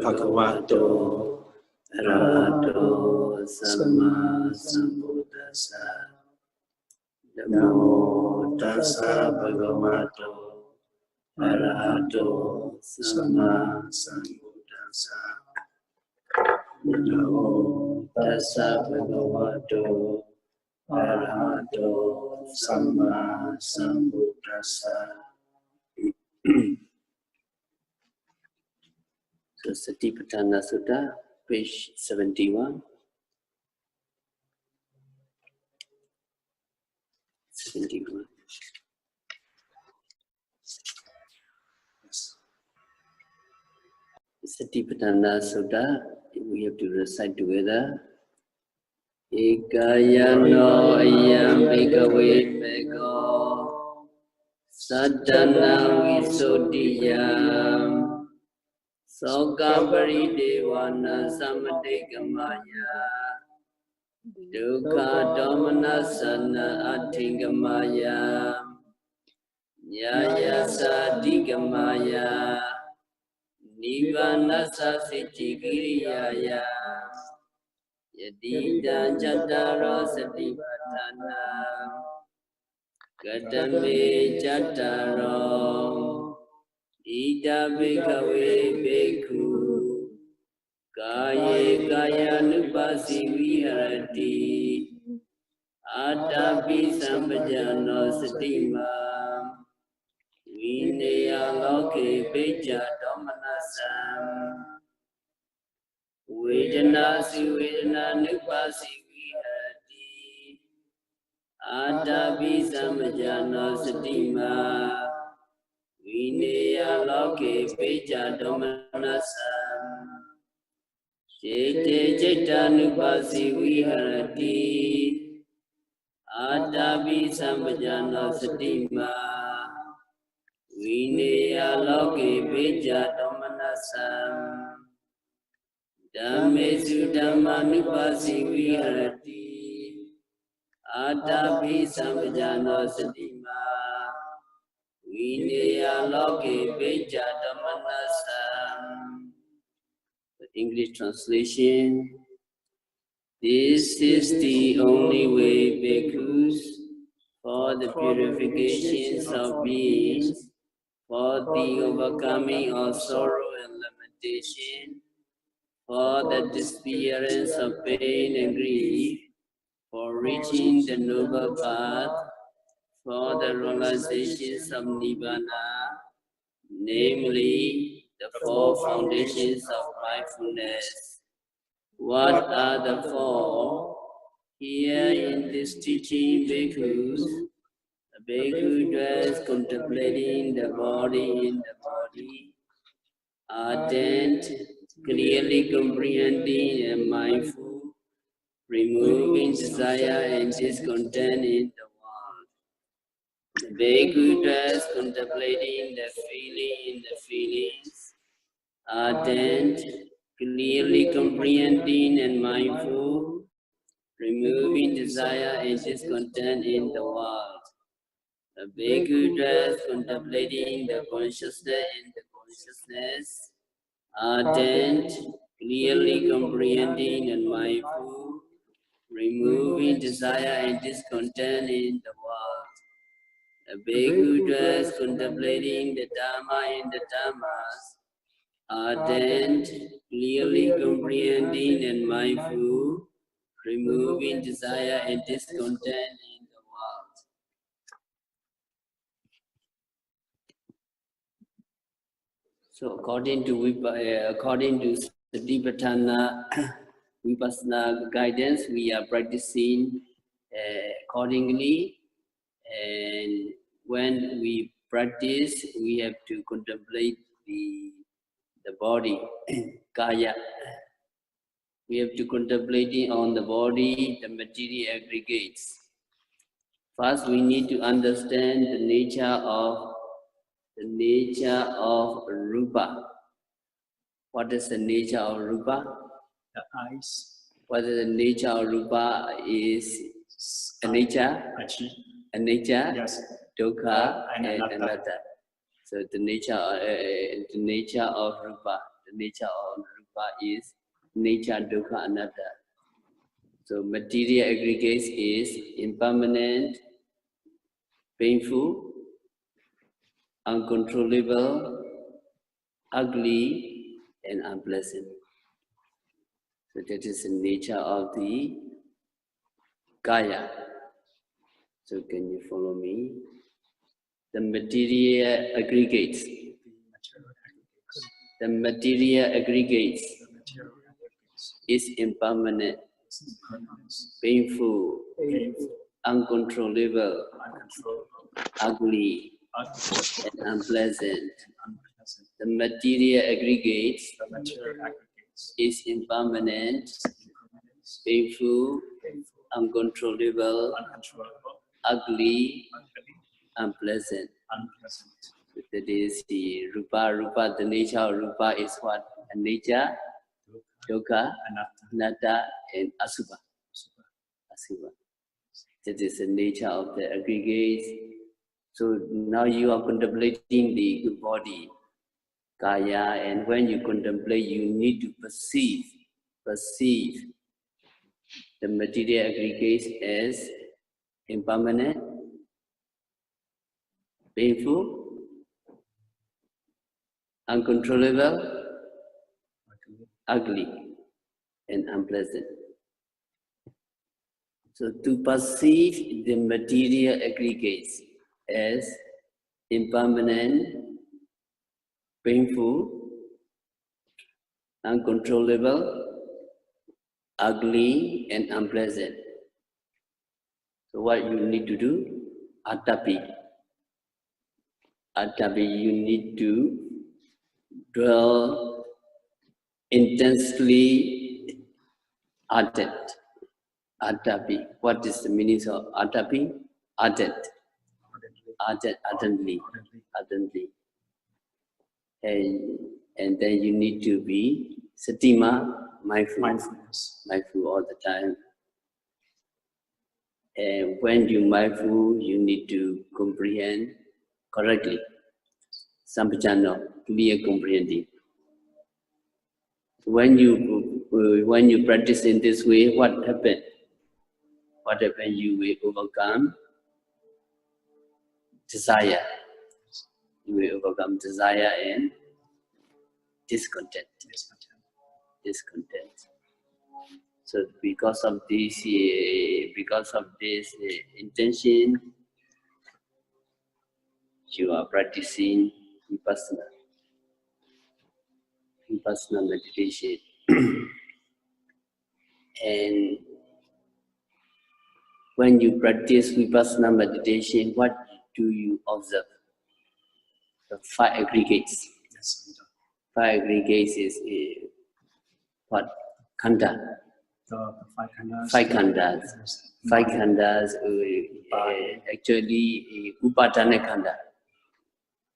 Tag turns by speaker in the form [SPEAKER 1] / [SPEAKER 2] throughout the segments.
[SPEAKER 1] Bhagavato Arahato Samma Sambuddhassa. Namo Tassa Bhagavato Arahato Samma Sambuddhassa. Namo Tassa Bhagavato Arahato Samma Sambuddhassa. So Satipaṭṭhāna Sutta, page 71. 71. Satipaṭṭhāna Sutta, we have to recite together. Ekayano ayam bhikkhave bhego saddhana visuddhiyam soka paridevana samadhikamaya dukkha domanasana athingamaya nyaya sadhikamaya nibbana sasichikiriyaya yadidam cattaro satipaṭṭhāna gadame cattaro ida bhikkhave bhikkhu kaye kayanupassi viharati atapi sampajano satimam vineya loke peja domanasam Vedana si vedana nupasi viharati Adapi samajano satima Vineya loke peja domanasam Jete jeta nupasi viharati Adapi samajano satima Vineya loke peja domanasam Dhammesu dhammanupassi viharati Atapi sampajano satima Vineya loke peja dhammanasam. The English translation. This is the only way, bhikkhus, for the purifications of beings, for the overcoming of sorrow and lamentation, for the disappearance of pain and grief, for reaching the noble path, for the realizations of Nibbana, namely the four foundations of mindfulness. What are the four? Here in this teaching, bhikkhus, the bhikkhu dwells contemplating the body in the body, ardent, clearly comprehending and mindful, removing desire and discontent in the world. The bhikkhu dwells contemplating the feeling in the feelings, ardent, clearly comprehending and mindful, removing desire and discontent in the world. The bhikkhu dwells contemplating the consciousness in the consciousness, ardent, clearly comprehending and mindful, removing desire and discontent in the world. The bhikkhu dwells contemplating the Dhamma in the Dhammas, ardent, clearly comprehending and mindful, removing desire and discontent in the world. So according to Satipaṭṭhāna Vipassanā guidance, we are practicing accordingly, and when we practice, we have to contemplate the body, kaya. We have to contemplate on the body, the material aggregates. First, we need to understand the nature of rupa. What is the nature of rupa?
[SPEAKER 2] The eyes.
[SPEAKER 1] What is the nature of rupa? Is a nature,
[SPEAKER 2] Actually,
[SPEAKER 1] a nature,
[SPEAKER 2] yes.
[SPEAKER 1] dukkha, and
[SPEAKER 2] anatta.
[SPEAKER 1] anatta. So the nature of rupa, is nature dukkha anatta. So material aggregates is impermanent, painful, uncontrollable, ugly, and unpleasant. So that is the nature of the kaya. So can you follow me? The material aggregates. The material aggregates is impermanent, painful, uncontrollable, ugly, and unpleasant. The material aggregates is impermanent, painful, uncontrollable, ugly, unpleasant. That is the rupa. Rupa, the nature of rupa is what? Anicca, dukkha, anatta, and asubha. That is the nature of the aggregates. So now you are contemplating the body, kaya, and when you contemplate, you need to perceive the material aggregates as impermanent, painful, uncontrollable, ugly, and unpleasant. So to perceive the material aggregates as impermanent, painful, uncontrollable, ugly, and unpleasant. So what you need to do? Atapi. You need to dwell intensely ardent. Atapi. What is the meaning of atapi? Ardent. Ardently. And then you need to be satima, mindfulness. Mindful all the time. And when you mindful, you need to comprehend correctly. Sampajano, clear comprehending. When you practice in this way, what happened? You will overcome desire. You will overcome desire and discontent. So because of this intention, you are practicing Vipassana meditation. And when you practice Vipassana meditation, what do you observe? The 5 aggregates. 5 aggregates is what? Khanda.
[SPEAKER 2] The
[SPEAKER 1] 5 khandas. 5 khandas actually Upadana khanda.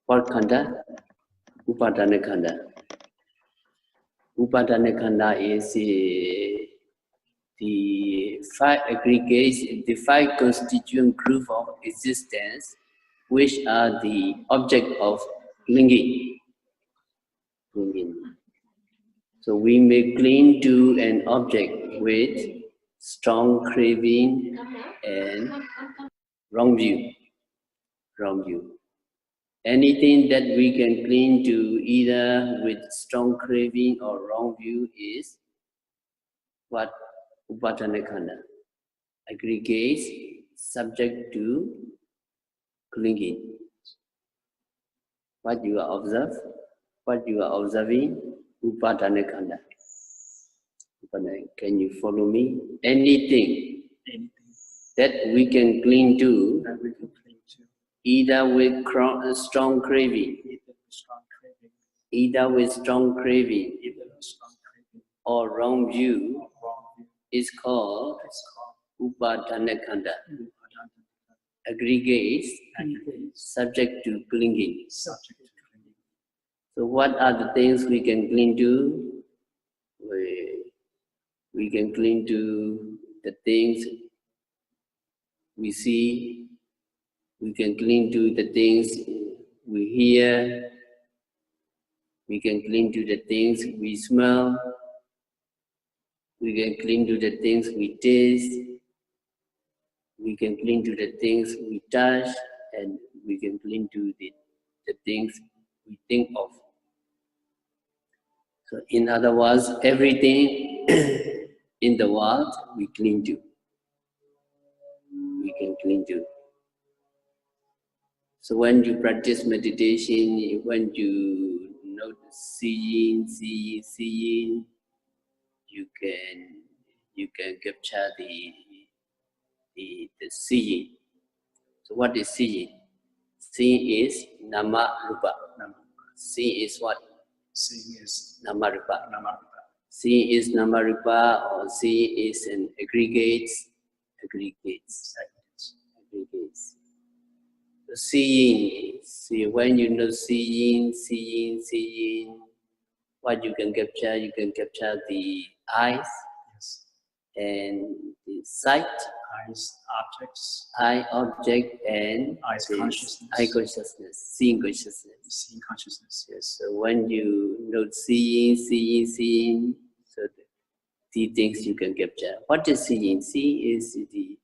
[SPEAKER 1] What khanda? Upadana khanda. Upadana khanda is the 5 aggregates, the 5 constituent group of existence, which are the object of clinging. So we may cling to an object with strong craving and wrong view. Anything that we can cling to either with strong craving or wrong view is what? Upadana khanda. Aggregates subject to clinging. What you are observing, Upadana khanda. Can you follow me? Anything that we can cling to, either with strong craving, or wrong view, is called Upadana khanda. Aggregates subject to clinging. So what are the things we can cling to? We can cling to the things we see. We can cling to the things we hear, we can cling to the things we smell, we can cling to the things we taste, we can cling to the things we touch, and we can cling to the things we think of. So in other words, everything in the world we cling to. We can cling to. So when you practice meditation, when you notice seeing, you can capture the seeing. So what is seeing? Seeing is nama rupa. Seeing is what?
[SPEAKER 2] Seeing is
[SPEAKER 1] Nama rupa.
[SPEAKER 2] nama rupa.
[SPEAKER 1] Seeing is nama rupa, or seeing is an aggregates. So seeing is, when you know seeing, what you can capture the eyes,
[SPEAKER 2] Yes.
[SPEAKER 1] and the sight,
[SPEAKER 2] Eyes, objects,
[SPEAKER 1] eye object, and
[SPEAKER 2] eyes
[SPEAKER 1] the
[SPEAKER 2] consciousness.
[SPEAKER 1] eye consciousness, seeing consciousness.
[SPEAKER 2] Seeing consciousness.
[SPEAKER 1] Yes, so when you know seeing, so the things you can capture. What is seeing? Seeing is the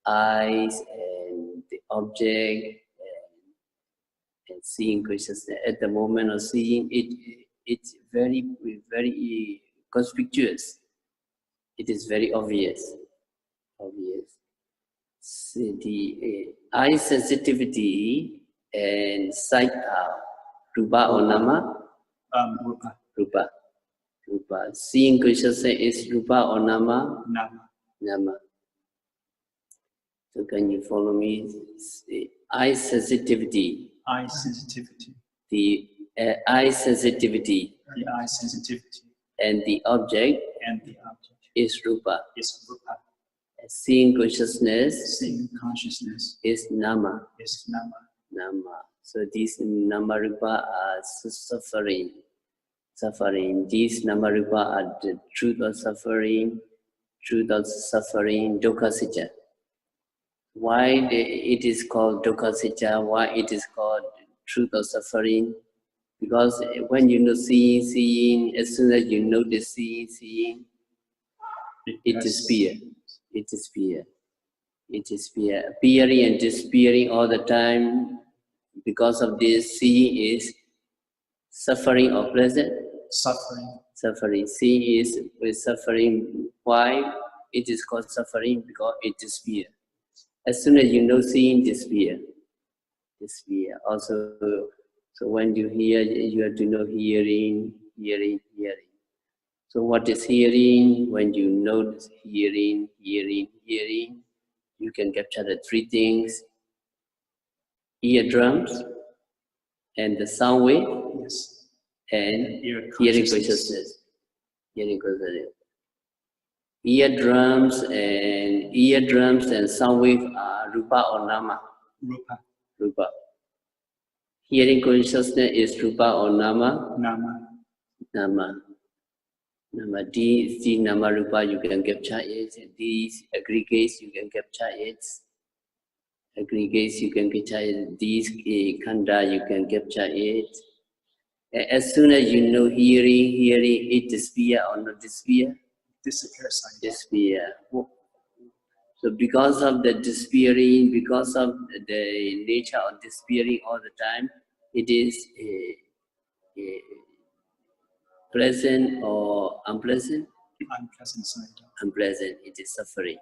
[SPEAKER 1] eyes and the object and seeing consciousness. At the moment of seeing, it's very conspicuous. It is very obvious. So the eye sensitivity and sight are rupa or nama?
[SPEAKER 2] Rupa.
[SPEAKER 1] Rupa. Seeing consciousness is rupa or nama?
[SPEAKER 2] Nama.
[SPEAKER 1] So can you follow me? The eye sensitivity.
[SPEAKER 2] Eye sensitivity.
[SPEAKER 1] The eye sensitivity.
[SPEAKER 2] The eye sensitivity.
[SPEAKER 1] And the object.
[SPEAKER 2] And the object.
[SPEAKER 1] Is rupa.
[SPEAKER 2] Is rupa.
[SPEAKER 1] Seeing consciousness.
[SPEAKER 2] Seeing consciousness.
[SPEAKER 1] Is nama.
[SPEAKER 2] Is nama.
[SPEAKER 1] So these nama rupa are suffering. These nama rupa are the truth of suffering, dukkha sacca. Why it is called dukkha sacca? Why it is called truth of suffering? Because when you know seeing, as soon as you notice seeing, it disappears. Appearing and disappearing all the time. Because of this, seeing is suffering or pleasant? Suffering. Seeing is with suffering. Why it is called suffering? Because it disappears. As soon as you know seeing, disappear. Also, so when you hear, you have to know hearing. So what is hearing? When you notice hearing, you can capture the three things: eardrums, and the sound wave,
[SPEAKER 2] Yes.
[SPEAKER 1] And hearing consciousness. Eardrums and sound wave are rupa or nama? Rupa. Hearing consciousness is rupa or nama? Nama. These nama rupa you can capture it. These aggregates you can capture it. These khanda you can capture it. As soon as you know hearing, it disappears or not disappear? Disappear. So because of the disappearing, because of the nature of disappearing all the time, it is pleasant or unpleasant?
[SPEAKER 2] Unpleasant side.
[SPEAKER 1] Unpleasant. It is suffering.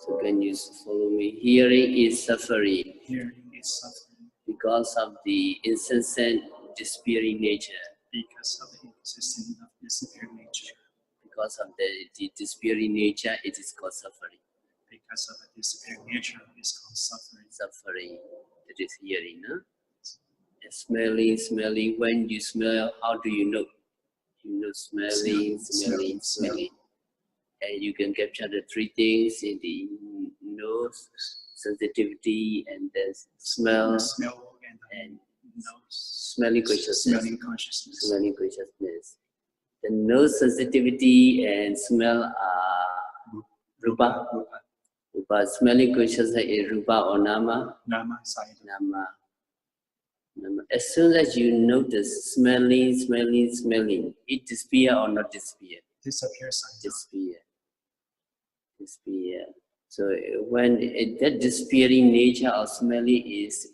[SPEAKER 1] So can you follow me? Hearing is suffering. Because of the incessant disappearing nature.
[SPEAKER 2] Because of the
[SPEAKER 1] disappearing nature, it is called suffering.
[SPEAKER 2] Because of the disappearing nature, it is called suffering.
[SPEAKER 1] That is hearing, huh? Smelling. When you smell, how do you know? You know smelling. And you can capture the three things in the nose, sensitivity, and the smell and smelling consciousness. The nose sensitivity and smell are rupa. Rupa, smelling consciousness is Rupa or Nama?
[SPEAKER 2] Nama Sayadaw.
[SPEAKER 1] Nama. As soon as you notice smelling, it disappear or not disappear?
[SPEAKER 2] Disappear Sayadaw.
[SPEAKER 1] Disappear. So when that disappearing nature of smelling is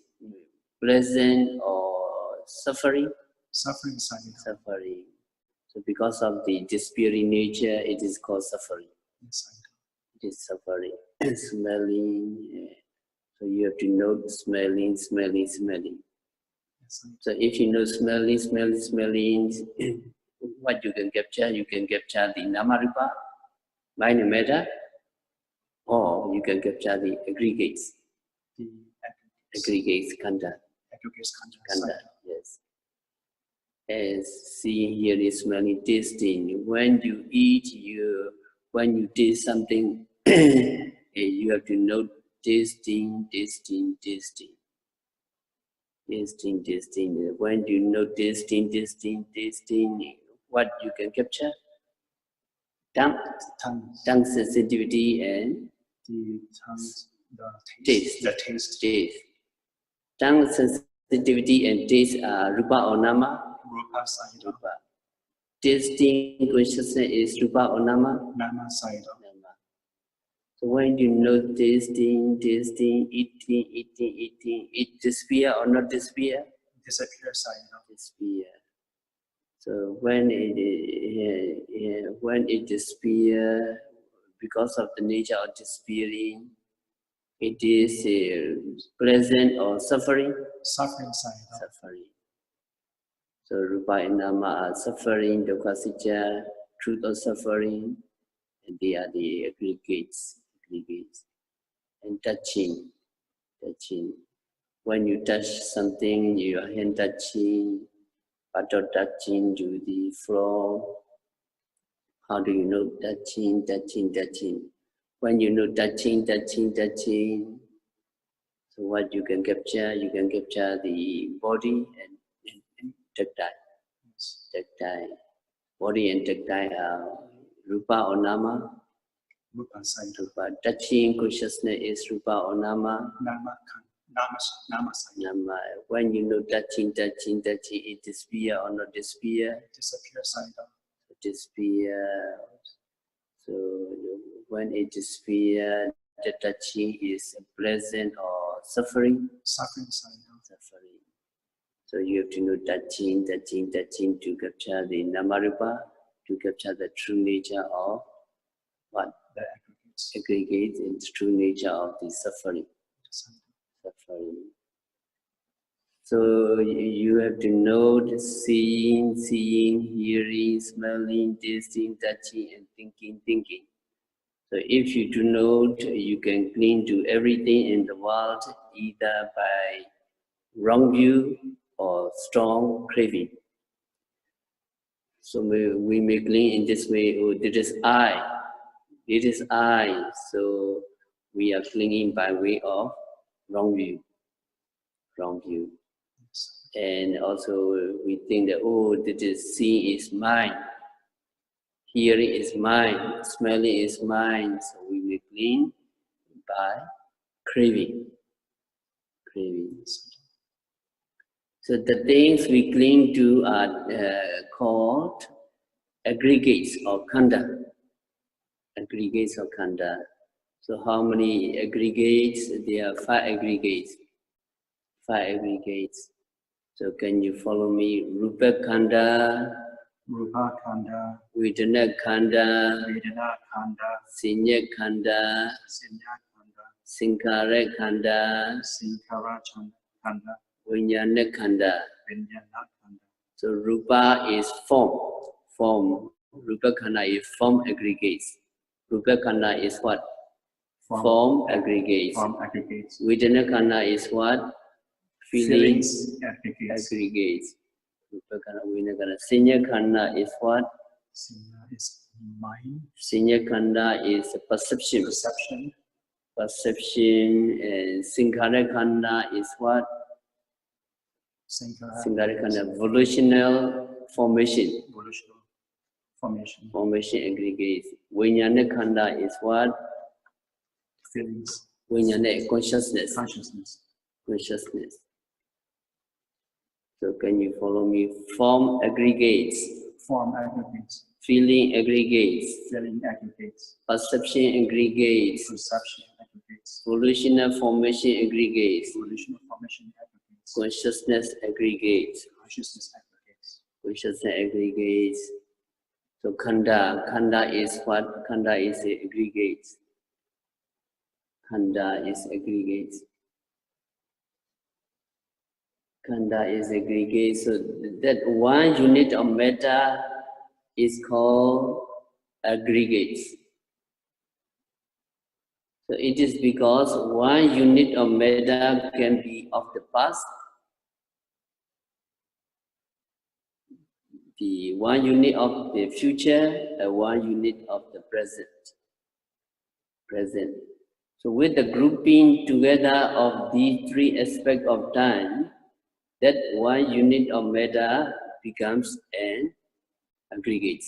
[SPEAKER 1] pleasant or suffering?
[SPEAKER 2] Suffering Sayadaw.
[SPEAKER 1] Suffering. So because of the disappearing nature, it is called suffering.
[SPEAKER 2] Yes, Sayadaw.
[SPEAKER 1] It is suffering. Smelling. So you have to note smelling.
[SPEAKER 2] Yes, Sayadaw.
[SPEAKER 1] So if you know smelling, what you can capture the Namarupa, mind and matter, or you can capture the aggregates.
[SPEAKER 2] The
[SPEAKER 1] Aggregates, khandha.
[SPEAKER 2] aggregates
[SPEAKER 1] Khandha, yes. As seeing, hearing, smelling, tasting. When you eat, when you taste something, you have to note tasting. When you know tasting, what you can capture? Tongue sensitivity and
[SPEAKER 2] the tongue, the taste.
[SPEAKER 1] Tongue sensitivity and taste are Rupa or Nama?
[SPEAKER 2] Rupa Sayadaw.
[SPEAKER 1] Rupa. Tasting consciousness is Rupa or Nama?
[SPEAKER 2] Nama Sayadaw.
[SPEAKER 1] Nama. So when you know tasting, eating, it disappear or not disappear?
[SPEAKER 2] Disappear Sayadaw.
[SPEAKER 1] Disappear. So when it disappears, because of the nature of disappearing, it is pleasant or suffering?
[SPEAKER 2] Suffering Sayadaw.
[SPEAKER 1] Suffering. So Rupa and Nama are suffering, dukkha sitya, truth of suffering, and they are the aggregates. And touching. When you touch something, your hand touching, part of touching to the floor. How do you know touching? When you know touching. So what you can capture? You can capture the body and tactile. Tactile. Body and tactile are Rupa or Nama?
[SPEAKER 2] Rupa Sayadaw.
[SPEAKER 1] Rupa. Touching consciousness is Rupa or Nama?
[SPEAKER 2] Nama Sayadaw.
[SPEAKER 1] Nama. When you know touching, it disappear or not disappear?
[SPEAKER 2] Disappear Sayadaw.
[SPEAKER 1] Disappear. So when it disappears, the touching is pleasant or suffering?
[SPEAKER 2] Suffering Sayadaw.
[SPEAKER 1] Suffering. So you have to know touching to capture the Namarupa, to capture the true nature of what?
[SPEAKER 2] The aggregates.
[SPEAKER 1] Aggregates in the true nature of the suffering. So you have to note seeing, hearing, smelling, tasting, touching, and thinking. So if you do note, you can cling to everything in the world either by wrong view or strong craving. So we may cling in this way, oh, this is I. So we are clinging by way of wrong view. And also we think that, oh, this is seeing is mine, hearing is mine, smelling is mine. So we may cling by craving. So the things we cling to are called aggregates or khandha. So how many aggregates? There are 5 aggregates. So can you follow me? Rupa khandha, Vedana khandha, Sinya khandha, Sankhara khandha, Vijnana khandha. So Rupa is form. Rupa khandha is form aggregates. Rupa khandha is what? Form aggregates. Vedana khandha is what? Feelings aggregates. Rupa khandha, Vedana khandha. Sinya khandha is what?
[SPEAKER 2] Is mind.
[SPEAKER 1] Sinya khandha is perception. And Sankhara khandha is what? Sankhara khandha, volitional formation. Formation aggregates. Vijnana khandha is what?
[SPEAKER 2] feelings,
[SPEAKER 1] consciousness.
[SPEAKER 2] consciousness.
[SPEAKER 1] So can you follow me? Form aggregates.
[SPEAKER 2] Form aggregates.
[SPEAKER 1] Feeling aggregates.
[SPEAKER 2] Feeling aggregates.
[SPEAKER 1] Perception aggregates.
[SPEAKER 2] Perception aggregates.
[SPEAKER 1] Volitional formation aggregates.
[SPEAKER 2] Volitional formation aggregates.
[SPEAKER 1] Consciousness aggregates.
[SPEAKER 2] Consciousness aggregates.
[SPEAKER 1] Consciousness aggregates. So khanda is what? Khanda is aggregates. Khanda is aggregates. Khanda is aggregate. So that one unit of matter is called aggregates. So it is because one unit of matter can be of the past, the one unit of the future, and one unit of the present. So with the grouping together of these three aspects of time, that one unit of matter becomes an aggregate.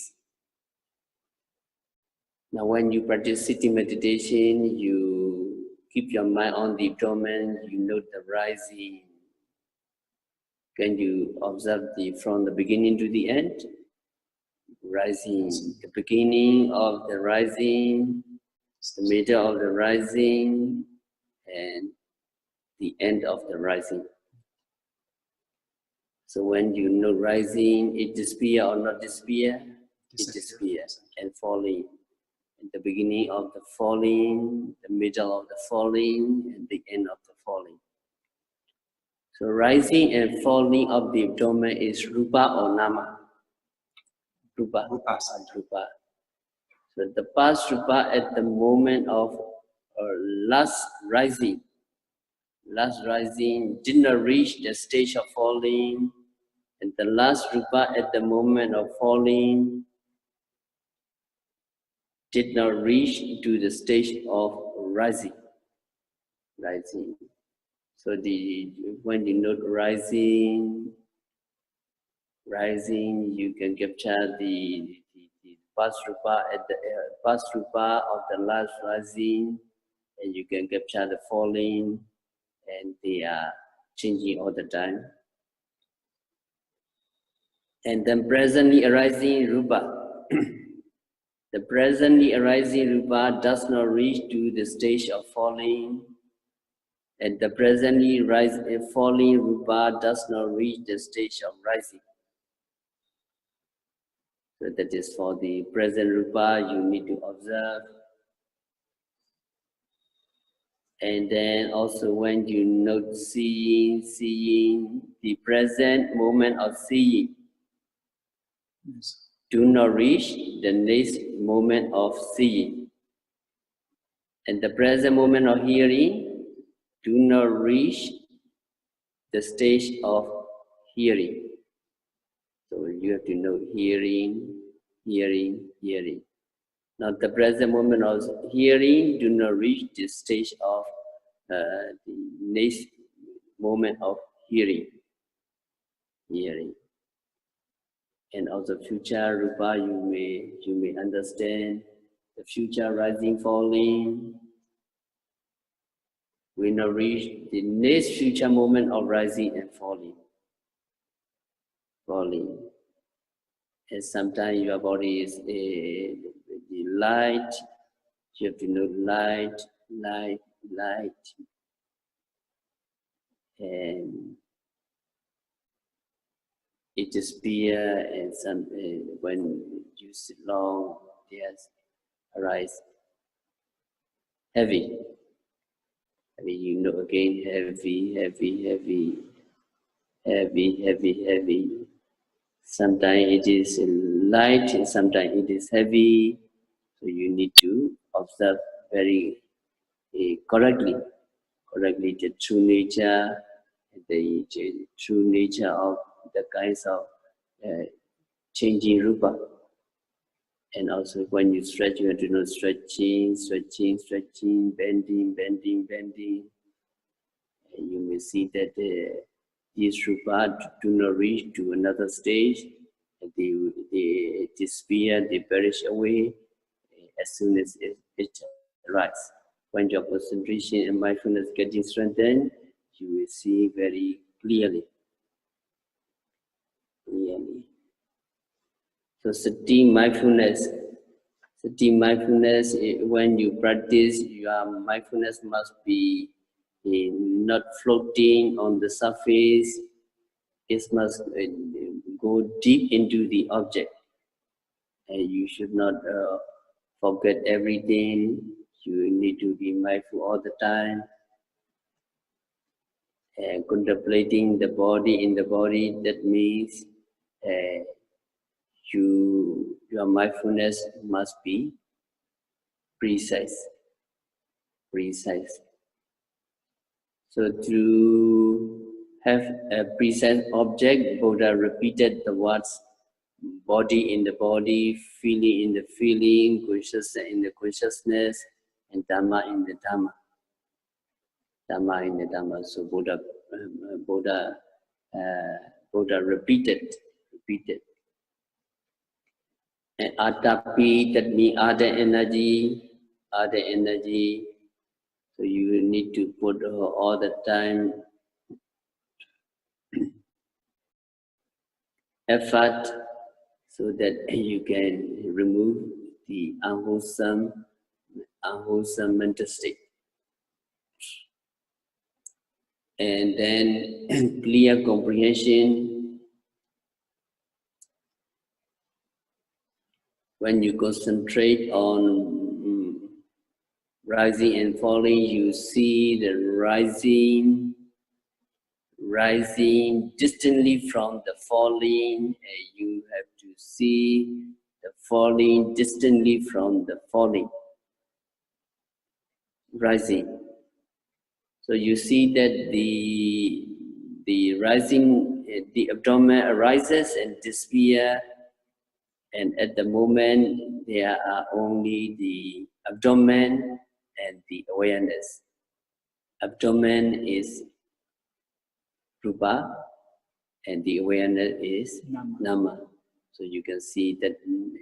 [SPEAKER 1] Now when you practice sitting meditation, you keep your mind on the abdomen, you note the rising. Can you observe from the beginning to the end? Rising, the beginning of the rising, the middle of the rising, and the end of the rising. So when you know rising, it disappears or not disappear, it disappears and falling. At the beginning of the falling, the middle of the falling, and the end of the falling. So rising and falling of the abdomen is rupa or nama? Rupa. Rupa. So the past rupa at the moment of last rising did not reach the stage of falling, and the last rupa at the moment of falling did not reach to the stage of rising. So when you note rising, you can capture the past rupa at the past rupa of the last rising, and you can capture the falling, and they are changing all the time. And then presently arising rupa. The presently arising rupa does not reach to the stage of falling, and the presently falling rupa does not reach the stage of rising. So that is for the present rupa, you need to observe. And then also when you note seeing, the present moment of seeing, do not reach the next moment of seeing. And the present moment of hearing, do not reach the stage of hearing. So you have to know hearing. Now the present moment of hearing do not reach the stage of the next moment of hearing. And also future rupa, you may understand the future rising, falling. We now reach the next future moment of rising and falling. And sometimes your body is the light. You have to know light. And it disappears, and some when you sit long, yes, arise heavy. You know again heavy. Sometimes it is light, and sometimes it is heavy. So you need to observe very correctly the true nature, the true nature of the kinds of changing rupa. And also when you stretch, you have to know stretching, bending. And you may see that these rupa do not reach to another stage. They disappear, they perish away as soon as it arrives. When your concentration and mindfulness getting strengthened, you will see very clearly. So sati mindfulness. Sati mindfulness, when you practice, your mindfulness must be not floating on the surface. It must go deep into the object. And you should not forget everything. You need to be mindful all the time. Contemplating the body in the body, that means your mindfulness must be precise. So to have a precise object, Buddha repeated the words body in the body, feeling in the feeling, consciousness in the consciousness, and Dhamma in the Dhamma. Dhamma in the Dhamma. So Buddha repeated. And Atapi, that means other energy. So you need to put all the time effort so that you can remove the unwholesome mental state. And then clear comprehension. When you concentrate on rising and falling, you see the rising distantly from the falling, and you have to see the falling distantly from the falling. Rising. So you see that the rising, the abdomen arises and disappears, and at the moment there are only the abdomen and the awareness. Abdomen is Rupa and the awareness is Nama. So you can see that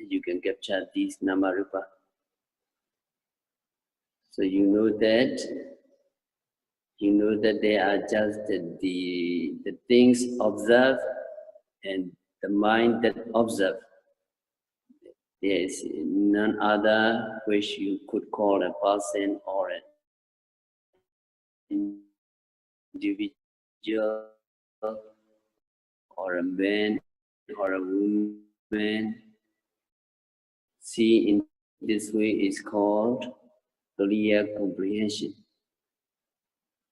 [SPEAKER 1] you can capture these Nama Rupa. So you know that they are just the things observed and the mind that observe. There is none other which you could call a person or an individual or a man or a woman. See, in this way is called clear comprehension.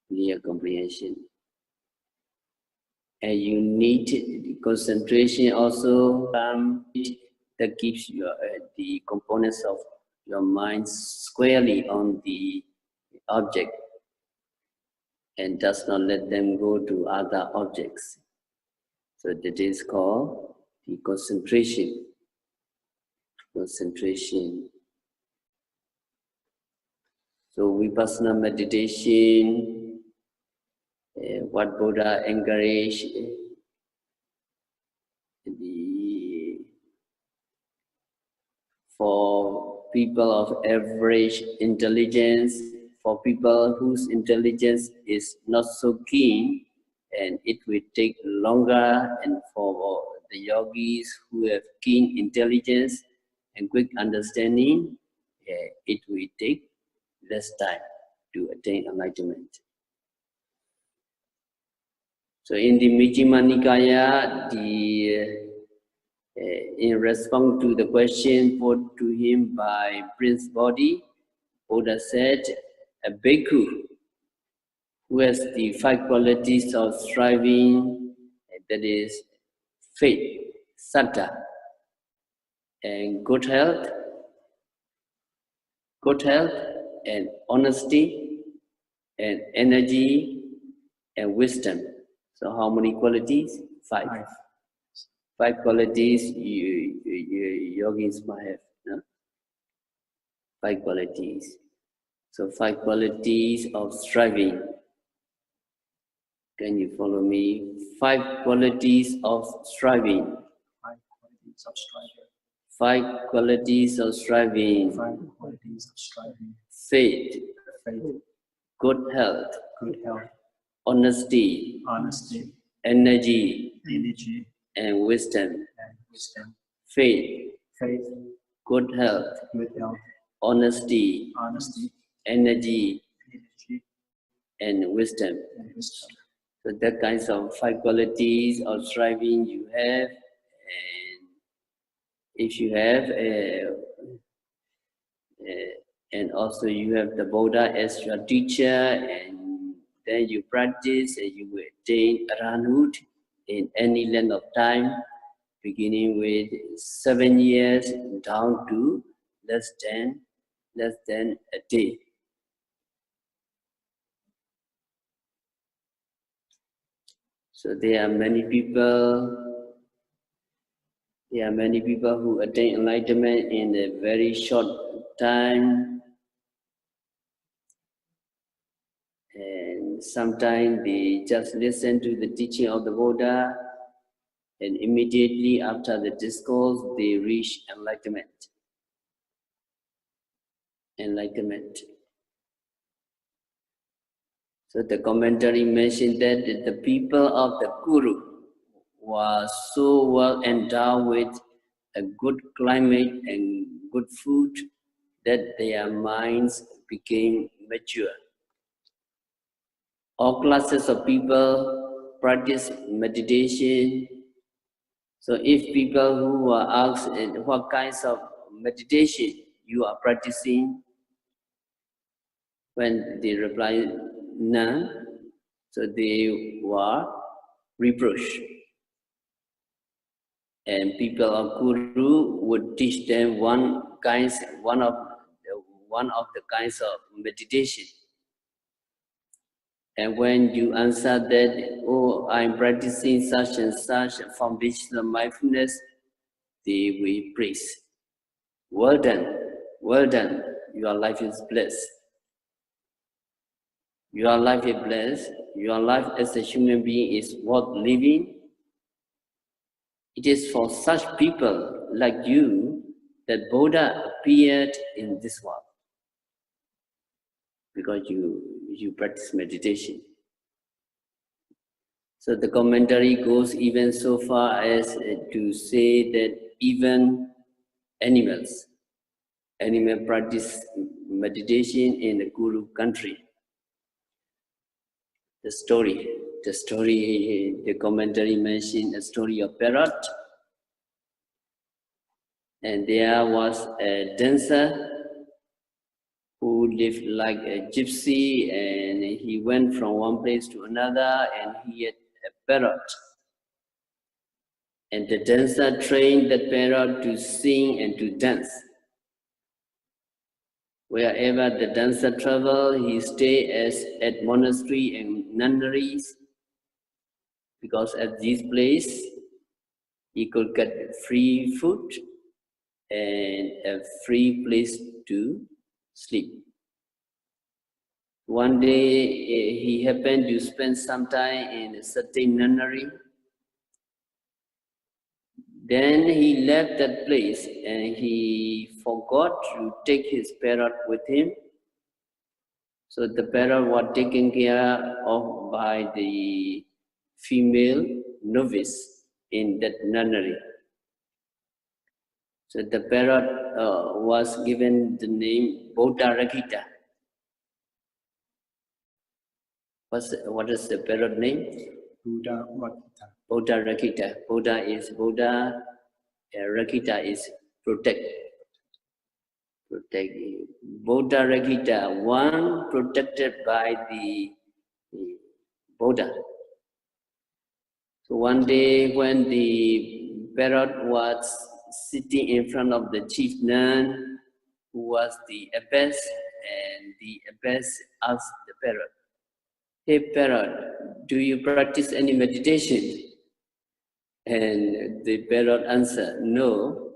[SPEAKER 1] Clear comprehension. And you need concentration also that keeps the components of your mind squarely on the object and does not let them go to other objects. So that is called the concentration. So Vipassanā meditation, what Buddha encouraged, for people of average intelligence, for people whose intelligence is not so keen, and it will take longer, and for the yogis who have keen intelligence and quick understanding, it will take less time to attain enlightenment. So in the Majjhima Nikaya, in response to the question put to him by Prince Bodhi, Buddha said, a bhikkhu who has the 5 qualities of striving, that is faith, saddha, and good health, and honesty, and energy, and wisdom. So how many qualities? 5. 5 qualities yogis might have. No? 5 qualities. So 5 qualities of striving. Can you follow me? 5 qualities of striving.
[SPEAKER 2] 5 qualities of striving.
[SPEAKER 1] 5 qualities of striving.
[SPEAKER 2] 5 qualities of striving.
[SPEAKER 1] Faith. good health, honesty, energy, and wisdom. Faith, good health, honesty, energy, and wisdom. So that kinds of 5 qualities of striving you have, and if you have, and also you have the Buddha as your teacher, and then you practice, and you will attain arahanthood in any length of time, beginning with 7 years down to less than a day. So there are many people who attain enlightenment in a very short time, and sometimes they just listen to the teaching of the Buddha, and immediately after the discourse they reach enlightenment. So the commentary mentioned that the people of the Kuru were so well endowed with a good climate and good food that their minds became mature. All classes of people practice meditation. So if people who were asked what kinds of meditation you are practicing, when they reply none, so they were reproached. And people of Guru would teach them one of the kinds of meditation. And when you answer that, oh, I'm practicing such and such foundation of mindfulness, they will praise. Well done, your life is blessed. Your life is blessed. Your life as a human being is worth living. It is for such people like you that Buddha appeared in this world, because you practice meditation. So the commentary goes even so far as to say that even animals practice meditation in the Guru country. The commentary mentioned a story of parrot, and there was a dancer who lived like a gypsy, and he went from one place to another, and he had a parrot. And the dancer trained the parrot to sing and to dance. Wherever the dancer traveled, he stayed at monastery and nunneries, because at this place he could get free food and a free place to sleep. One day he happened to spend some time in a certain nunnery. Then he left that place and he forgot to take his parrot with him. So the parrot was taken care of by the female novice in that nunnery. So the parrot was given the name Buddha Rakita. What is the parrot name?
[SPEAKER 2] Buddha Rakita.
[SPEAKER 1] Buddha Rakita. Buddha is Buddha, Rakita is protect. Buddha Rakita, one protected by the Buddha. So one day when the parrot was sitting in front of the chief nun, who was the abbess, and the abbess asked the parrot, "Hey parrot, do you practice any meditation?" And the parrot answered, "No."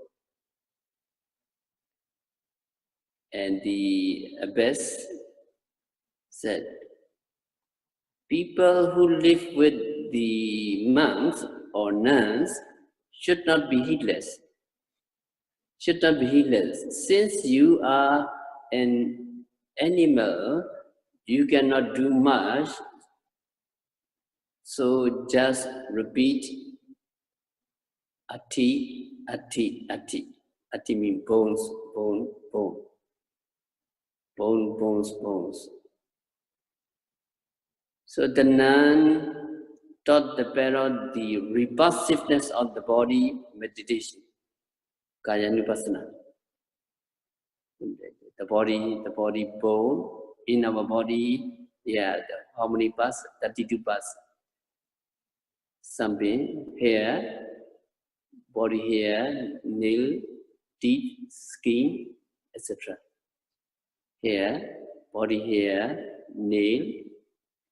[SPEAKER 1] And the abbess said, "People who live with the monks or nuns should not be heedless. Since you are an animal you cannot do much, so just repeat ati, ati, ati. Ati means bones, bone, bone. Bone, bones, bones. So the nun taught the parrot the repulsiveness of the body meditation, Kaya Vipassanā. The body bone in our body, how many parts? 32 parts. Something hair, body hair, nail, teeth, skin, etc. Hair, body hair, nail,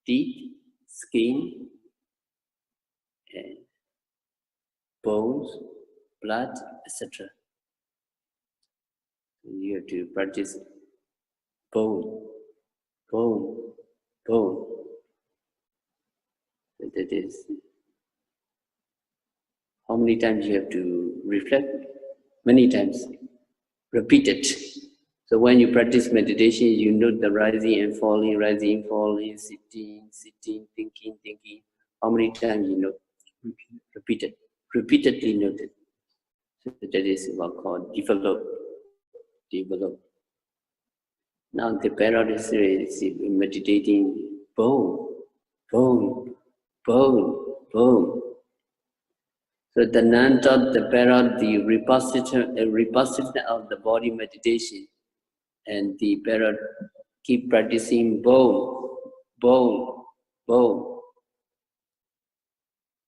[SPEAKER 1] teeth, skin, and bones, blood, etc. You have to practice bone, bone, bone. That is how many times you have to reflect? Many times. Repeat it. So when you practice meditation, you note the rising and falling, sitting, thinking. How many times you note? Repeat it. Repeatedly note it. So that is what called develop. Now the parrot is meditating bone, bone, bone, bone. So the nun taught the parrot the repulsiveness of the body meditation, and the parrot keep practicing bone, bone, bone.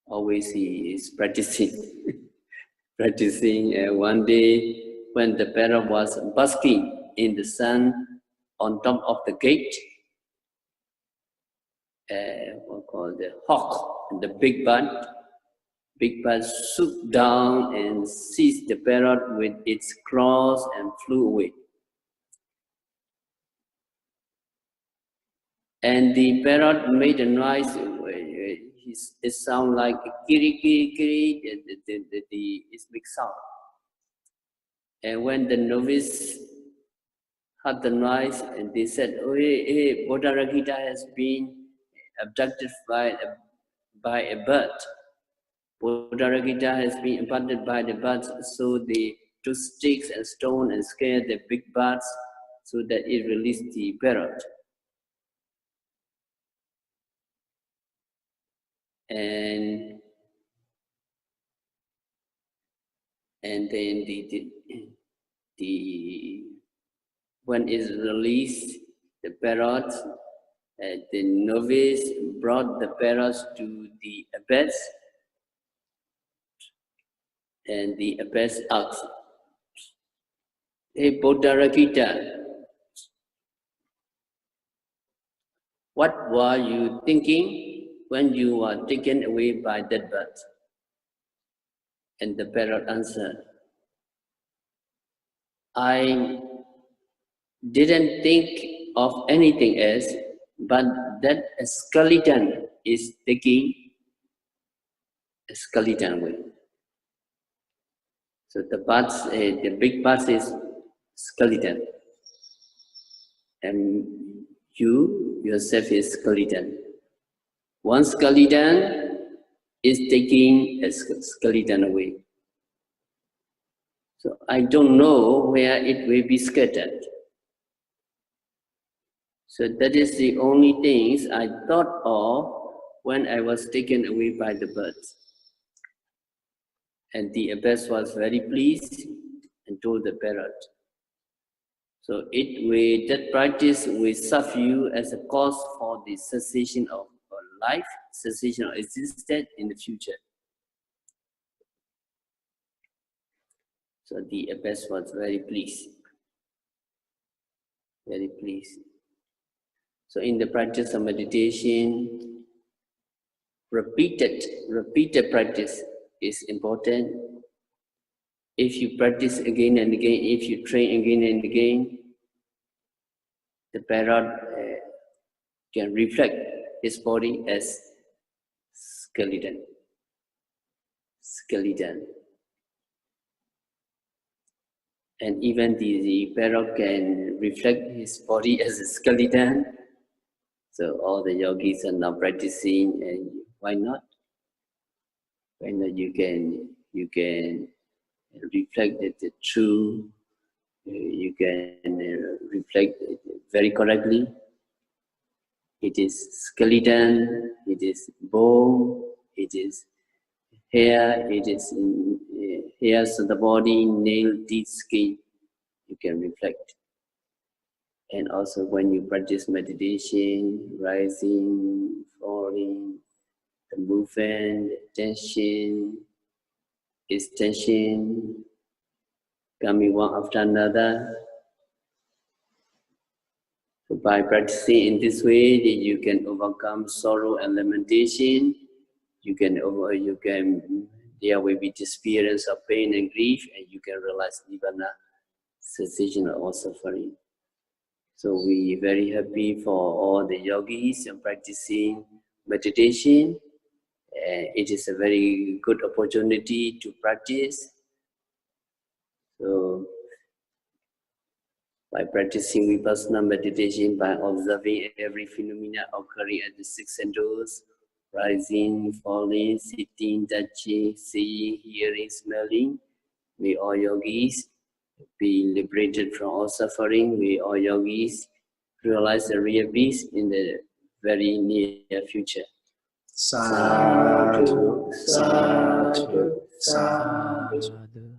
[SPEAKER 1] Always he is practicing, practicing. One day, when the parrot was basking in the sun on top of the gate, what called the hawk, the big bird swooped down and seized the parrot with its claws and flew away. And the parrot made a noise. It sounded like kiri kiri kiri. It's big sound. And when the novice heard the noise, and they said, "Oh, hey, Bodhāragita has been abducted by a bird. Bodhāragita has been abducted by the birds." So they took sticks and stones and scared the big birds so that it released the parrot. And then when it's released, the parrot, the novice brought the parrots to the abbess, and the abbess asked, "Hey Bodhāragita, what were you thinking when you were taken away by that bird?" And the parrot answered, "I didn't think of anything else, but that a skeleton is taking a skeleton away." So the big part is skeleton, and you yourself is skeleton. One skeleton is taking a skeleton away. So I don't know where it will be scattered. So that is the only things I thought of when I was taken away by the birds. And the abbess was very pleased and told the parrot, "So that practice will serve you as a cause for the cessation of life, cessation of existence in the future." So the abbess was very pleased. Very pleased. So in the practice of meditation, repeated practice is important. If you practice again and again, if you train again and again, the parrot can reflect his body as skeleton. And even the parrot can reflect his body as a skeleton So all the yogis are now practicing, and why not? Why not? You can reflect the true. You can reflect it very correctly. It is skeleton. It is bone. It is hair. It is hairs of the body, nail, teeth, skin. You can reflect. And also when you practice meditation, rising, falling, the movement, tension, extension, coming one after another. So by practicing in this way, you can overcome sorrow and lamentation. There will be the experience of pain and grief, and you can realize nirvana, cessation of all suffering. So we are very happy for all the yogis and practicing meditation. It is a very good opportunity to practice. So by practicing Vipassanā meditation, by observing every phenomena occurring at the six senses, rising, falling, sitting, touching, seeing, hearing, smelling, may all yogis be liberated from all suffering. May all yogis realize the real peace in the very near future.
[SPEAKER 2] Sadhu, sadhu, sadhu.